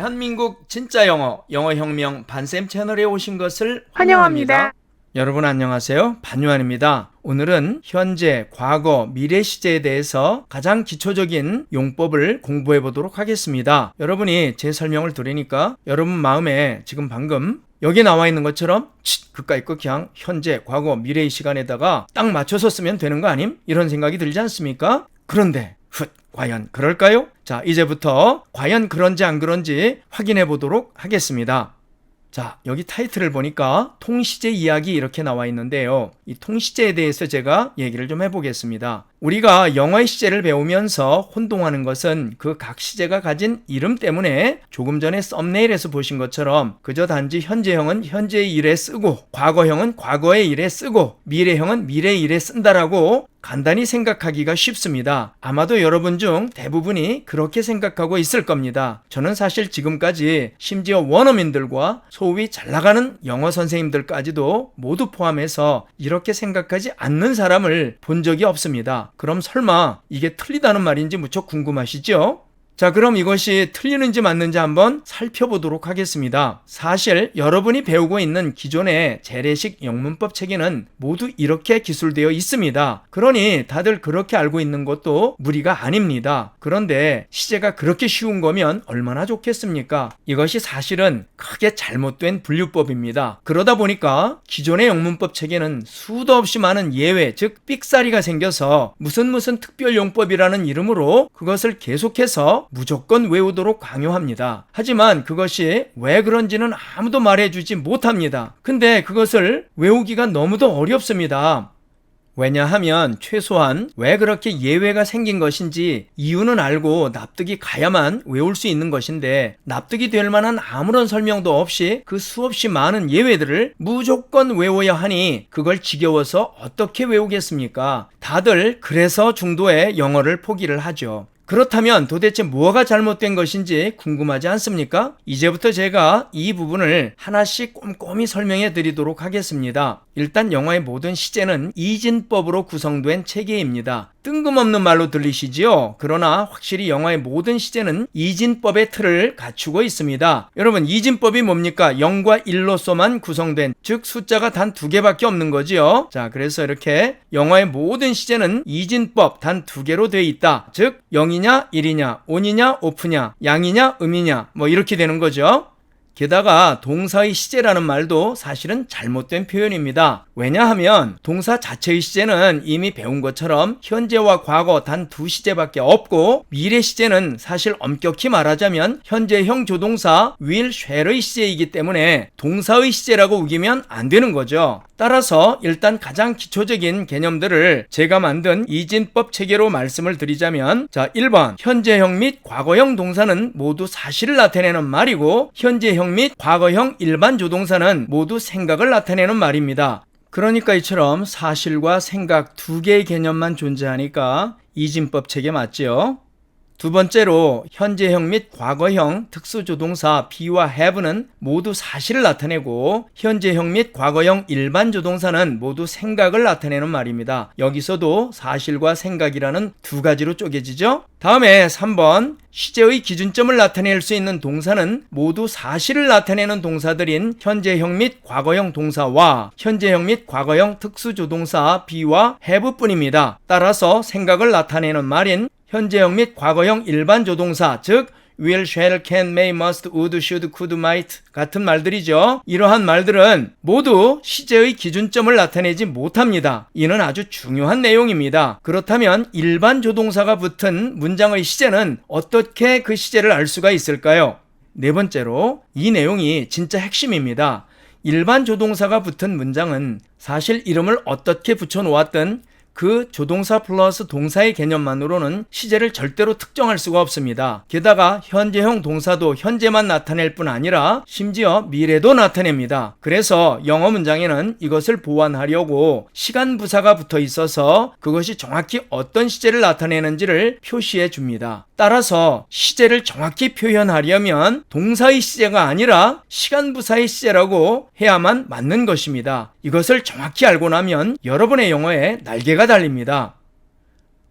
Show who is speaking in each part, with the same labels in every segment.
Speaker 1: 대한민국 진짜 영어혁명 반쌤 채널에 오신 것을
Speaker 2: 환영합니다.
Speaker 1: 환영합니다. 여러분 안녕하세요. 반유한입니다. 오늘은 현재, 과거, 미래 시제에 대해서 가장 기초적인 용법을 공부해 보도록 하겠습니다. 여러분이 제 설명을 들으니까 여러분 마음에 지금 방금 여기 나와 있는 것처럼 그까이 그냥 현재, 과거, 미래의 시간에다가 딱 맞춰서 쓰면 되는 거 아님? 이런 생각이 들지 않습니까? 그런데 과연 그럴까요? 자, 이제부터 과연 그런지 안 그런지 확인해 보도록 하겠습니다. 자, 여기 타이틀을 보니까 통시제 이야기 이렇게 나와 있는데요. 이 통시제에 대해서 제가 얘기를 좀 해보겠습니다. 우리가 영어의 시제를 배우면서 혼동하는 것은 그 각 시제가 가진 이름 때문에 조금 전에 썸네일에서 보신 것처럼 그저 단지 현재형은 현재의 일에 쓰고 과거형은 과거의 일에 쓰고 미래형은 미래의 일에 쓴다라고 간단히 생각하기가 쉽습니다. 아마도 여러분 중 대부분이 그렇게 생각하고 있을 겁니다. 저는 사실 지금까지 심지어 원어민들과 소위 잘나가는 영어 선생님들까지도 모두 포함해서 이렇게 생각하지 않는 사람을 본 적이 없습니다. 그럼 설마 이게 틀리다는 말인지 무척 궁금하시죠? 자, 그럼 이것이 틀리는지 맞는지 한번 살펴보도록 하겠습니다. 사실 여러분이 배우고 있는 기존의 재래식 영문법 체계는 모두 이렇게 기술되어 있습니다. 그러니 다들 그렇게 알고 있는 것도 무리가 아닙니다. 그런데 시제가 그렇게 쉬운 거면 얼마나 좋겠습니까? 이것이 사실은 크게 잘못된 분류법입니다. 그러다 보니까 기존의 영문법 체계는 수도 없이 많은 예외, 즉 삑사리가 생겨서 무슨 특별용법이라는 이름으로 그것을 계속해서 무조건 외우도록 강요합니다. 하지만 그것이 왜 그런지는 아무도 말해주지 못합니다. 근데 그것을 외우기가 너무도 어렵습니다. 왜냐하면 최소한 왜 그렇게 예외가 생긴 것인지 이유는 알고 납득이 가야만 외울 수 있는 것인데 납득이 될 만한 아무런 설명도 없이 그 수없이 많은 예외들을 무조건 외워야 하니 그걸 지겨워서 어떻게 외우겠습니까? 다들 그래서 중도에 영어를 포기를 하죠. 그렇다면 도대체 뭐가 잘못된 것인지 궁금하지 않습니까? 이제부터 제가 이 부분을 하나씩 꼼꼼히 설명해 드리도록 하겠습니다. 일단 영어의 모든 시제는 이진법으로 구성된 체계입니다. 뜬금없는 말로 들리시지요? 그러나 확실히 영어의 모든 시제는 이진법의 틀을 갖추고 있습니다. 여러분, 이진법이 뭡니까? 0과 1로서만 구성된, 즉 숫자가 단 2개밖에 없는 거지요. 자, 그래서 이렇게 영어의 모든 시제는 이진법 단 2개로 되어 있다. 즉 0이냐 1이냐, 온이냐 오프냐, 양이냐 음이냐, 뭐 이렇게 되는 거죠. 게다가 동사의 시제라는 말도 사실은 잘못된 표현입니다. 왜냐하면 동사 자체의 시제는 이미 배운 것처럼 현재와 과거 단 2시제밖에 없고 미래 시제는 사실 엄격히 말하자면 현재형 조동사 will, shall의 시제이기 때문에 동사의 시제라고 우기면 안 되는 거죠. 따라서 일단 가장 기초적인 개념들을 제가 만든 이진법 체계로 말씀을 드리자면, 자, 1번 현재형 및 과거형 동사는 모두 사실을 나타내는 말이고 현재형 및 과거형 일반 조동사는 모두 생각을 나타내는 말입니다. 그러니까 이처럼 사실과 생각 2개의 개념만 존재하니까 이진법 체계 맞지요? 두 번째로 현재형 및 과거형 특수조동사 be와 have는 모두 사실을 나타내고 현재형 및 과거형 일반 조동사는 모두 생각을 나타내는 말입니다. 여기서도 사실과 생각이라는 2가지로 쪼개지죠. 다음에 3번 시제의 기준점을 나타낼 수 있는 동사는 모두 사실을 나타내는 동사들인 현재형 및 과거형 동사와 현재형 및 과거형 특수조동사 be와 have뿐입니다. 따라서 생각을 나타내는 말인 현재형 및 과거형 일반 조동사, 즉 will, shall, can, may, must, would, should, could, might 같은 말들이죠. 이러한 말들은 모두 시제의 기준점을 나타내지 못합니다. 이는 아주 중요한 내용입니다. 그렇다면 일반 조동사가 붙은 문장의 시제는 어떻게 그 시제를 알 수가 있을까요? 네 번째로 이 내용이 진짜 핵심입니다. 일반 조동사가 붙은 문장은 사실 이름을 어떻게 붙여놓았든 그 조동사 플러스 동사의 개념만으로는 시제를 절대로 특정할 수가 없습니다. 게다가 현재형 동사도 현재만 나타낼 뿐 아니라 심지어 미래도 나타냅니다. 그래서 영어 문장에는 이것을 보완하려고 시간 부사가 붙어 있어서 그것이 정확히 어떤 시제를 나타내는지를 표시해 줍니다. 따라서 시제를 정확히 표현하려면 동사의 시제가 아니라 시간 부사의 시제라고 해야만 맞는 것입니다. 이것을 정확히 알고 나면 여러분의 영어에 날개가 달립니다.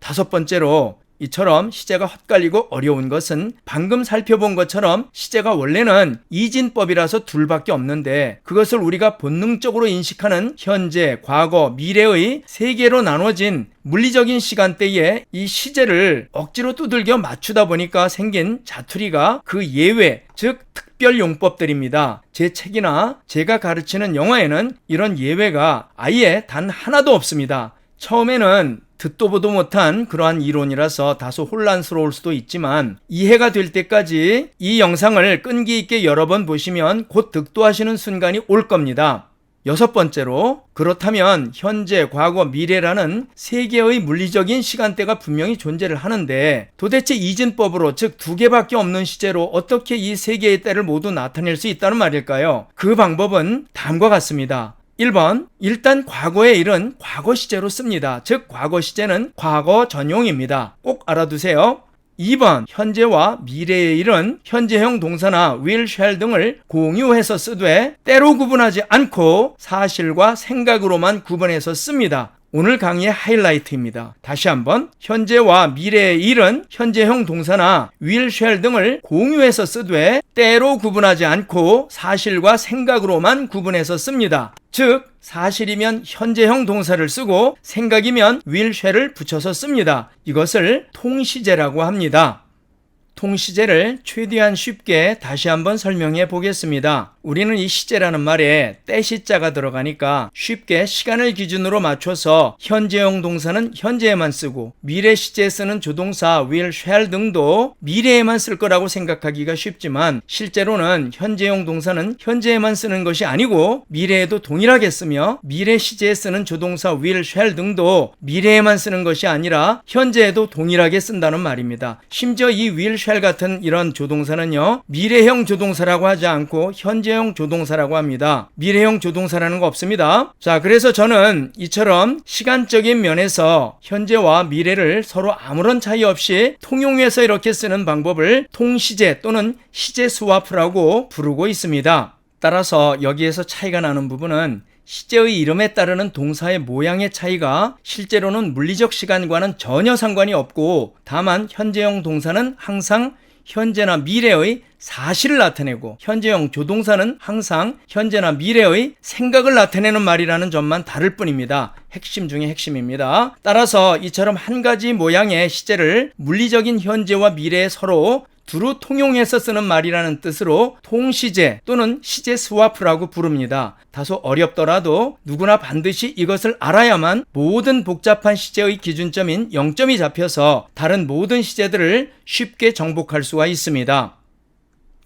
Speaker 1: 다섯 번째로 이처럼 시제가 헛갈리고 어려운 것은 방금 살펴본 것처럼 시제가 원래는 이진법이라서 둘밖에 없는데 그것을 우리가 본능적으로 인식하는 현재, 과거, 미래의 세 개로 나눠진 물리적인 시간대에 이 시제를 억지로 두들겨 맞추다 보니까 생긴 자투리가 그 예외, 즉 특별 용법들입니다. 제 책이나 제가 가르치는 영어에는 이런 예외가 아예 단 하나도 없습니다. 처음에는 듣도 보도 못한 그러한 이론이라서 다소 혼란스러울 수도 있지만 이해가 될 때까지 이 영상을 끈기 있게 여러 번 보시면 곧 득도하시는 순간이 올 겁니다. 여섯 번째로, 그렇다면 현재, 과거, 미래라는 세 개의 물리적인 시간대가 분명히 존재를 하는데 도대체 이진법으로, 즉 두 개밖에 없는 시제로 어떻게 이 세 개의 때를 모두 나타낼 수 있다는 말일까요? 그 방법은 다음과 같습니다. 1번, 일단 과거의 일은 과거 시제로 씁니다. 즉 과거 시제는 과거 전용입니다. 꼭 알아두세요. 2번, 현재와 미래의 일은 현재형 동사나 will, shall 등을 공유해서 쓰되 때로 구분하지 않고 사실과 생각으로만 구분해서 씁니다. 오늘 강의의 하이라이트입니다. 다시 한번, 현재와 미래의 일은 현재형 동사나 will, shall 등을 공유해서 쓰되 때로 구분하지 않고 사실과 생각으로만 구분해서 씁니다. 즉 사실이면 현재형 동사를 쓰고 생각이면 will, shall을 붙여서 씁니다. 이것을 통시제라고 합니다. 통시제를 최대한 쉽게 다시 한번 설명해 보겠습니다. 우리는 이 시제라는 말에 때시자가 들어가니까 쉽게 시간을 기준으로 맞춰서 현재형 동사는 현재에만 쓰고 미래 시제에 쓰는 조동사 will, shall 등도 미래에만 쓸 거라고 생각하기가 쉽지만 실제로는 현재형 동사는 현재에만 쓰는 것이 아니고 미래에도 동일하게 쓰며 미래 시제에 쓰는 조동사 will, shall 등도 미래에만 쓰는 것이 아니라 현재에도 동일하게 쓴다는 말입니다. 심지어 이 will, shall 같은 이런 조동사는요, 미래형 조동사라고 하지 않고 현재형 조동사라고 합니다. 미래형 조동사라는 거 없습니다. 자, 그래서 저는 이처럼 시간적인 면에서 현재와 미래를 서로 아무런 차이 없이 통용해서 이렇게 쓰는 방법을 통시제 또는 시제 스와프라고 부르고 있습니다. 따라서 여기에서 차이가 나는 부분은 시제의 이름에 따르는 동사의 모양의 차이가 실제로는 물리적 시간과는 전혀 상관이 없고 다만 현재형 동사는 항상 현재나 미래의 사실을 나타내고 현재형 조동사는 항상 현재나 미래의 생각을 나타내는 말이라는 점만 다를 뿐입니다. 핵심 중에 핵심입니다. 따라서 이처럼 한 가지 모양의 시제를 물리적인 현재와 미래에 서로 두루 통용해서 쓰는 말이라는 뜻으로 통시제 또는 시제 스와프라고 부릅니다. 다소 어렵더라도 누구나 반드시 이것을 알아야만 모든 복잡한 시제의 기준점인 0점이 잡혀서 다른 모든 시제들을 쉽게 정복할 수가 있습니다.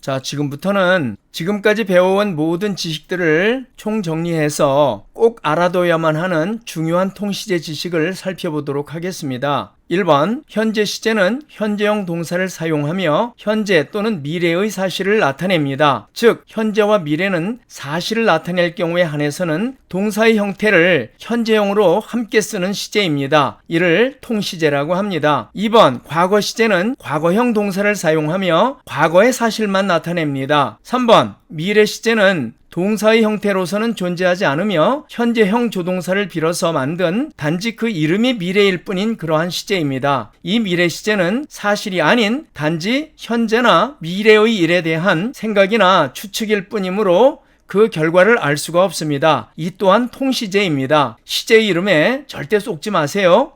Speaker 1: 자, 지금부터는 지금까지 배워온 모든 지식들을 총정리해서 꼭 알아둬야만 하는 중요한 통시제 지식을 살펴보도록 하겠습니다. 1번, 현재 시제는 현재형 동사를 사용하며 현재 또는 미래의 사실을 나타냅니다. 즉, 현재와 미래는 사실을 나타낼 경우에 한해서는 동사의 형태를 현재형으로 함께 쓰는 시제입니다. 이를 통시제라고 합니다. 2번, 과거 시제는 과거형 동사를 사용하며 과거의 사실만 나타냅니다. 3번, 미래 시제는 동사의 형태로서는 존재하지 않으며 현재형 조동사를 빌어서 만든 단지 그 이름이 미래일 뿐인 그러한 시제입니다. 이 미래 시제는 사실이 아닌 단지 현재나 미래의 일에 대한 생각이나 추측일 뿐이므로 그 결과를 알 수가 없습니다. 이 또한 통시제입니다. 시제의 이름에 절대 속지 마세요.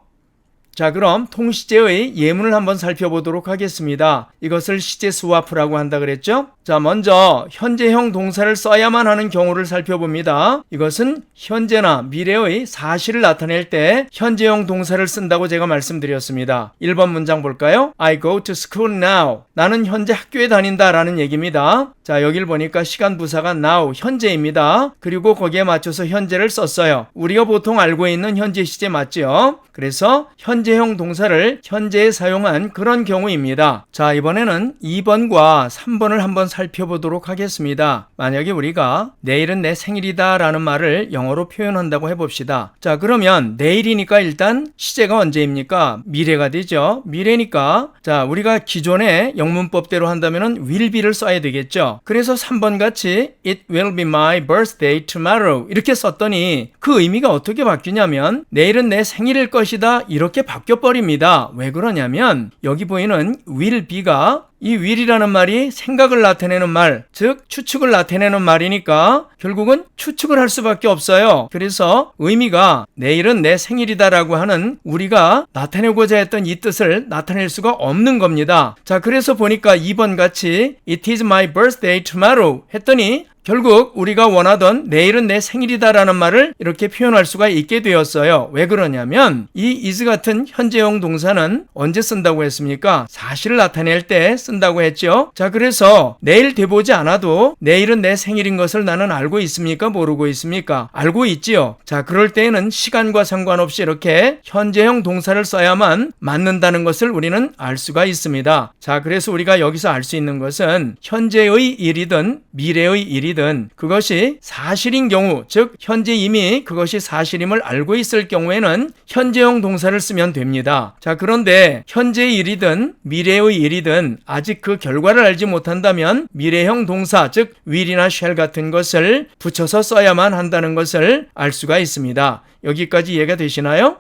Speaker 1: 자, 그럼 통시제의 예문을 한번 살펴보도록 하겠습니다. 이것을 시제 스와프라고 한다 그랬죠? 자, 먼저 현재형 동사를 써야만 하는 경우를 살펴봅니다. 이것은 현재나 미래의 사실을 나타낼 때 현재형 동사를 쓴다고 제가 말씀드렸습니다. 1번 문장 볼까요? I go to school now. 나는 현재 학교에 다닌다 라는 얘기입니다. 자, 여길 보니까 시간 부사가 now, 현재입니다. 그리고 거기에 맞춰서 현재를 썼어요. 우리가 보통 알고 있는 현재 시제 맞죠? 그래서 현재형 동사를 현재에 사용한 그런 경우입니다. 자, 이번에는 2번과 3번을 한번 살펴보도록 하겠습니다. 만약에 우리가 내일은 내 생일이다 라는 말을 영어로 표현한다고 해봅시다. 자, 그러면 내일이니까 일단 시제가 언제입니까? 미래가 되죠. 미래니까 자, 우리가 기존의 영문법대로 한다면 will be를 써야 되겠죠. 되겠죠. 그래서 3번 같이 It will be my birthday tomorrow 이렇게 썼더니 그 의미가 어떻게 바뀌냐면 내일은 내 생일일 것이다 이렇게 바뀌어버립니다. 왜 그러냐면 여기 보이는 will be가 이 will이라는 말이 생각을 나타내는 말, 즉 추측을 나타내는 말이니까 결국은 추측을 할 수밖에 없어요. 그래서 의미가 내일은 내 생일이다라고 하는 우리가 나타내고자 했던 이 뜻을 나타낼 수가 없는 겁니다. 자, 그래서 보니까 2번 같이 It is my birthday tomorrow 했더니 결국 우리가 원하던 내일은 내 생일이다라는 말을 이렇게 표현할 수가 있게 되었어요. 왜 그러냐면 이 is 같은 현재형 동사는 언제 쓴다고 했습니까? 사실을 나타낼 때 쓴다고 했죠. 자, 그래서 내일 돼보지 않아도 내일은 내 생일인 것을 나는 알고 있습니까? 모르고 있습니까? 알고 있지요. 자, 그럴 때에는 시간과 상관없이 이렇게 현재형 동사를 써야만 맞는다는 것을 우리는 알 수가 있습니다. 자, 그래서 우리가 여기서 알 수 있는 것은 현재의 일이든 미래의 일이든 그것이 사실인 경우, 즉 현재 이미 그것이 사실임을 알고 있을 경우에는 현재형 동사를 쓰면 됩니다. 자, 그런데 현재의 일이든 미래의 일이든 아직 그 결과를 알지 못한다면 미래형 동사, 즉 will이나 shall 같은 것을 붙여서 써야만 한다는 것을 알 수가 있습니다. 여기까지 이해가 되시나요?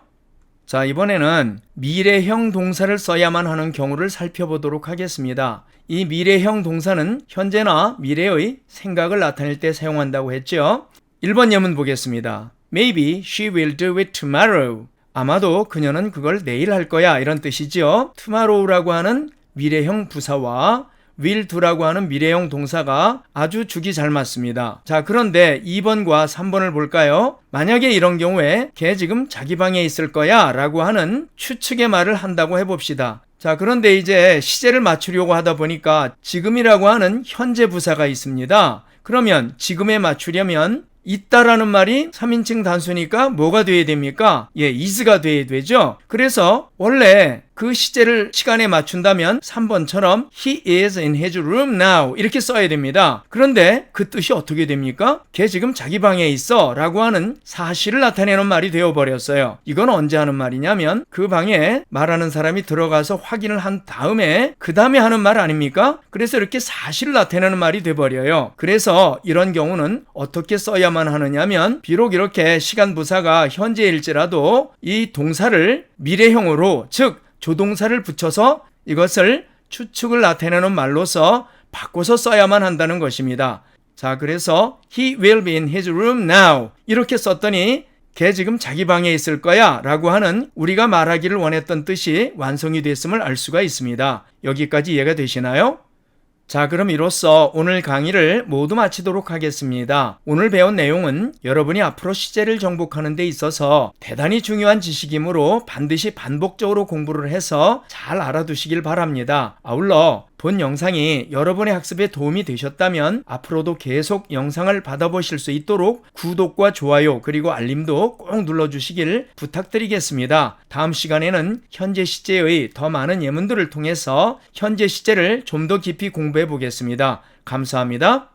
Speaker 1: 자, 이번에는 미래형 동사를 써야만 하는 경우를 살펴보도록 하겠습니다. 이 미래형 동사는 현재나 미래의 생각을 나타낼 때 사용한다고 했죠. 1번 예문 보겠습니다. Maybe she will do it tomorrow. 아마도 그녀는 그걸 내일 할 거야 이런 뜻이죠. tomorrow라고 하는 미래형 부사와 will do라고 하는 미래형 동사가 아주 죽이 잘 맞습니다. 자, 그런데 2번과 3번을 볼까요? 만약에 이런 경우에 걔 지금 자기 방에 있을 거야 라고 하는 추측의 말을 한다고 해봅시다. 자, 그런데 이제 시제를 맞추려고 하다 보니까 지금이라고 하는 현재 부사가 있습니다. 그러면 지금에 맞추려면 있다라는 말이 3인칭 단수니까 뭐가 돼야 됩니까? is가 돼야 되죠. 그래서 원래 그 시제를 시간에 맞춘다면 3번처럼 He is in his room now 이렇게 써야 됩니다. 그런데 그 뜻이 어떻게 됩니까? 걔 지금 자기 방에 있어 라고 하는 사실을 나타내는 말이 되어버렸어요. 이건 언제 하는 말이냐면 그 방에 말하는 사람이 들어가서 확인을 한 다음에 그 다음에 하는 말 아닙니까? 그래서 이렇게 사실을 나타내는 말이 돼버려요. 그래서 이런 경우는 어떻게 써야만 하느냐면 비록 이렇게 시간 부사가 현재일지라도 이 동사를 미래형으로, 즉 조동사를 붙여서 이것을 추측을 나타내는 말로서 바꿔서 써야만 한다는 것입니다. 자, 그래서 He will be in his room now 이렇게 썼더니 걔 지금 자기 방에 있을 거야 라고 하는 우리가 말하기를 원했던 뜻이 완성이 됐음을 알 수가 있습니다. 여기까지 이해가 되시나요? 자, 그럼 이로써 오늘 강의를 모두 마치도록 하겠습니다. 오늘 배운 내용은 여러분이 앞으로 시제를 정복하는 데 있어서 대단히 중요한 지식이므로 반드시 반복적으로 공부를 해서 잘 알아두시길 바랍니다. 아울러 본 영상이 여러분의 학습에 도움이 되셨다면 앞으로도 계속 영상을 받아보실 수 있도록 구독과 좋아요 그리고 알림도 꼭 눌러주시길 부탁드리겠습니다. 다음 시간에는 현재 시제의 더 많은 예문들을 통해서 현재 시제를 좀 더 깊이 공부해 보겠습니다. 감사합니다.